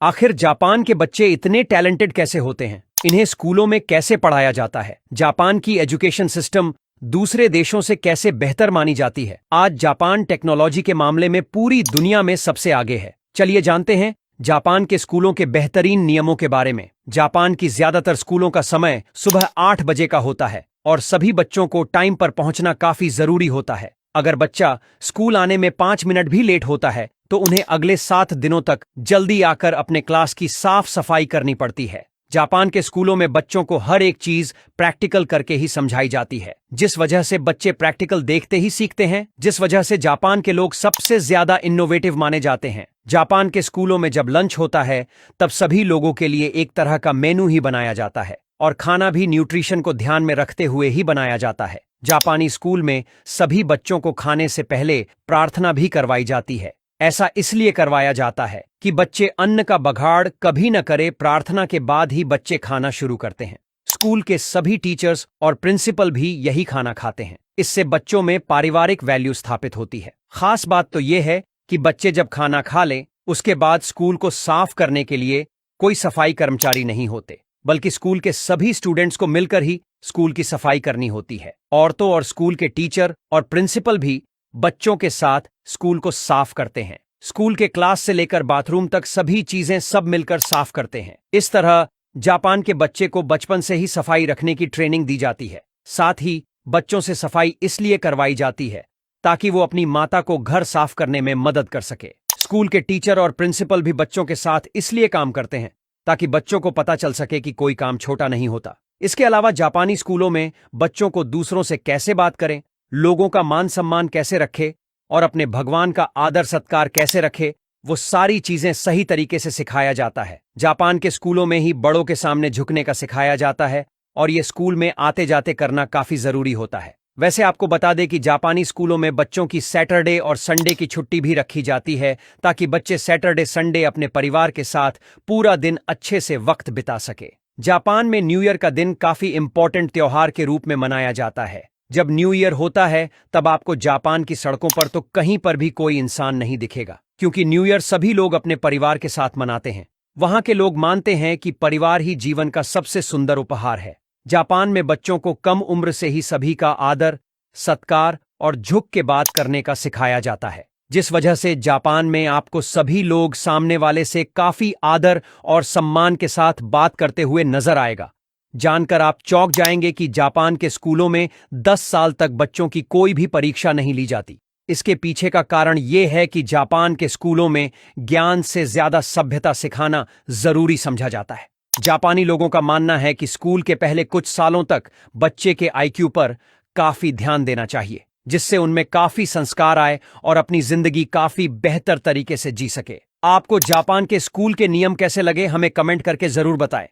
आखिर जापान के बच्चे इतने टैलेंटेड कैसे होते हैं? इन्हें स्कूलों में कैसे पढ़ाया जाता है? जापान की एजुकेशन सिस्टम दूसरे देशों से कैसे बेहतर मानी जाती है? आज जापान टेक्नोलॉजी के मामले में पूरी दुनिया में सबसे आगे है। चलिए जानते हैं जापान के स्कूलों के बेहतरीन नियमों के बारे में। जापान की ज्यादातर स्कूलों का समय सुबह 8 बजे का होता है और सभी बच्चों को टाइम पर पहुंचना काफी जरूरी होता है। अगर बच्चा स्कूल आने में 5 मिनट भी लेट होता है तो उन्हें अगले 7 दिनों तक जल्दी आकर अपने क्लास की साफ सफाई करनी पड़ती है। जापान के स्कूलों में बच्चों को हर एक चीज प्रैक्टिकल करके ही समझाई जाती है, जिस वजह से बच्चे प्रैक्टिकल देखते ही सीखते हैं, जिस वजह से जापान के लोग सबसे ज्यादा इनोवेटिव माने जाते हैं। जापान के स्कूलों में जब लंच होता है तब सभी लोगों के लिए एक तरह का मेनू ही बनाया जाता है और खाना भी न्यूट्रिशन को ध्यान में रखते हुए ही बनाया जाता है। जापानी स्कूल में सभी बच्चों को खाने से पहले प्रार्थना भी करवाई जाती है। ऐसा इसलिए करवाया जाता है कि बच्चे अन्न का बगाड़ कभी न करे। प्रार्थना के बाद ही बच्चे खाना शुरू करते हैं। स्कूल के सभी टीचर्स और प्रिंसिपल भी यही खाना खाते हैं। इससे बच्चों में पारिवारिक वैल्यू स्थापित होती है। खास बात तो यह है कि बच्चे जब खाना खा लें उसके बाद स्कूल को साफ करने के लिए कोई सफाई कर्मचारी नहीं होते, बल्कि स्कूल के सभी स्टूडेंट्स को मिलकर ही स्कूल की सफाई करनी होती है। औरतों और स्कूल के टीचर और प्रिंसिपल भी बच्चों के साथ स्कूल को साफ करते हैं। स्कूल के क्लास से लेकर बाथरूम तक सभी चीजें सब मिलकर साफ करते हैं। इस तरह जापान के बच्चे को बचपन से ही सफाई रखने की ट्रेनिंग दी जाती है। साथ ही बच्चों से सफाई इसलिए करवाई जाती है ताकि वो अपनी माता को घर साफ करने में मदद कर सके। स्कूल के टीचर और प्रिंसिपल भी बच्चों के साथ इसलिए काम करते हैं ताकि बच्चों को पता चल सके कि कोई काम छोटा नहीं होता। इसके अलावा जापानी स्कूलों में बच्चों को दूसरों से कैसे बात करें, लोगों का मान सम्मान कैसे रखे और अपने भगवान का आदर सत्कार कैसे रखे, वो सारी चीजें सही तरीके से सिखाया जाता है। जापान के स्कूलों में ही बड़ों के सामने झुकने का सिखाया जाता है और ये स्कूल में आते जाते करना काफी जरूरी होता है। वैसे आपको बता दें कि जापानी स्कूलों में बच्चों की सैटरडे और संडे की छुट्टी भी रखी जाती है ताकि बच्चे सैटरडे संडे अपने परिवार के साथ पूरा दिन अच्छे से वक्त बिता सके। जापान में न्यू ईयर का दिन काफी इंपॉर्टेंट त्योहार के रूप में मनाया जाता है। जब न्यू ईयर होता है तब आपको जापान की सड़कों पर तो कहीं पर भी कोई इंसान नहीं दिखेगा, क्योंकि न्यू ईयर सभी लोग अपने परिवार के साथ मनाते हैं। वहां के लोग मानते हैं कि परिवार ही जीवन का सबसे सुंदर उपहार है। जापान में बच्चों को कम उम्र से ही सभी का आदर, सत्कार और झुक के बात करने का सिखाया जाता है, जिस वजह से जापान में आपको सभी लोग सामने वाले से काफी आदर और सम्मान के साथ बात करते हुए नजर आएगा। जानकर आप चौंक जाएंगे कि जापान के स्कूलों में 10 साल तक बच्चों की कोई भी परीक्षा नहीं ली जाती। इसके पीछे का कारण यह है कि जापान के स्कूलों में ज्ञान से ज्यादा सभ्यता सिखाना जरूरी समझा जाता है। जापानी लोगों का मानना है कि स्कूल के पहले कुछ सालों तक बच्चे के आईक्यू पर काफी ध्यान देना चाहिए, जिससे उनमें काफी संस्कार आए और अपनी जिंदगी काफी बेहतर तरीके से जी सके। आपको जापान के स्कूल के नियम कैसे लगे, हमें कमेंट करके जरूर बताएं।